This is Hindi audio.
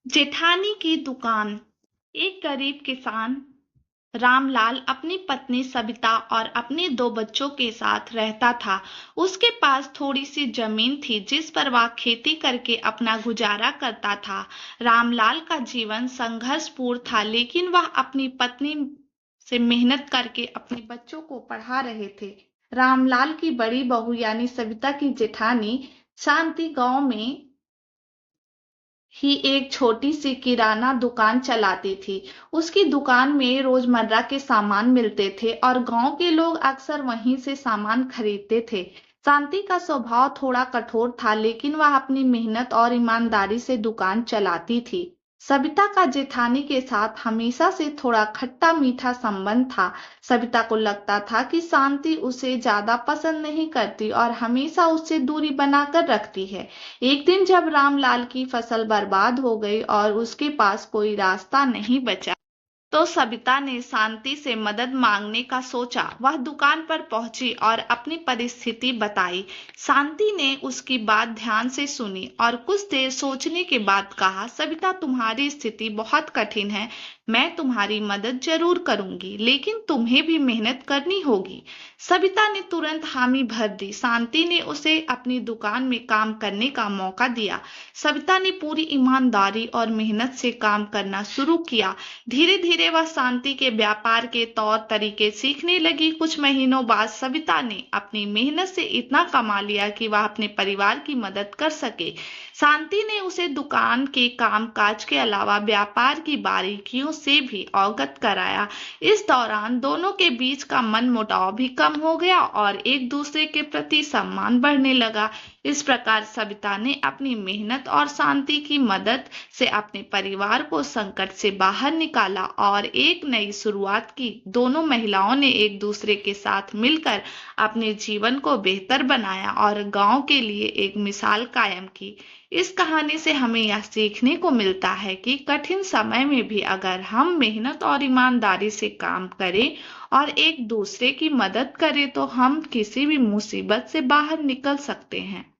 जेठानी की दुकान। एक गरीब किसान रामलाल अपनी पत्नी सबिता और अपने दो बच्चों के साथ रहता था। उसके पास थोड़ी सी जमीन थी जिस पर वह खेती करके अपना गुजारा करता था। रामलाल का जीवन संघर्षपूर्ण था, लेकिन वह अपनी पत्नी से मेहनत करके अपने बच्चों को पढ़ा रहे थे। रामलाल की बड़ी बहू यानी सबिता की जेठानी शांति गांव में ही एक छोटी सी किराना दुकान चलाती थी। उसकी दुकान में रोजमर्रा के सामान मिलते थे और गांव के लोग अक्सर वहीं से सामान खरीदते थे। शांति का स्वभाव थोड़ा कठोर था, लेकिन वह अपनी मेहनत और ईमानदारी से दुकान चलाती थी। सबिता का जेठानी के साथ हमेशा से थोड़ा खट्टा मीठा संबंध था। सबिता को लगता था कि शांति उसे ज्यादा पसंद नहीं करती और हमेशा उससे दूरी बनाकर रखती है। एक दिन जब रामलाल की फसल बर्बाद हो गई और उसके पास कोई रास्ता नहीं बचा, तो सबिता ने शांति से मदद मांगने का सोचा। वह दुकान पर पहुंची और अपनी परिस्थिति बताई। शांति ने उसकी बात ध्यान से सुनी और कुछ देर सोचने के बाद कहा, सबिता, तुम्हारी स्थिति बहुत कठिन है। मैं तुम्हारी मदद जरूर करूंगी, लेकिन तुम्हें भी मेहनत करनी होगी। सबिता ने तुरंत हामी भर दी। शांति ने उसे अपनी दुकान में काम करने का मौका दिया। सबिता ने पूरी ईमानदारी और मेहनत से काम करना शुरू किया। धीरे धीरे वह शांति के व्यापार के तौर तरीके सीखने लगी। कुछ महीनों बाद सबिता ने अपनी मेहनत से इतना कमा लिया कि वह अपने परिवार की मदद कर सके। शांति ने उसे दुकान के कामकाज के अलावा व्यापार की बारीकियों से भी अवगत कराया। इस दौरान दोनों के बीच का मनमुटाव भी कम हो गया और एक दूसरे के प्रति सम्मान बढ़ने लगा। इस प्रकार सबिता ने अपनी मेहनत और शांति की मदद से अपने परिवार को संकट से बाहर निकाला और एक नई शुरुआत की। दोनों महिलाओं ने एक दूसरे के साथ मिलकर अपने जीवन को बेहतर बनाया और गांव के लिए एक मिसाल कायम की। इस कहानी से हमें यह सीखने को मिलता है कि कठिन समय में भी अगर हम मेहनत और ईमानदारी से काम करें और एक दूसरे की मदद करें तो हम किसी भी मुसीबत से बाहर निकल सकते हैं।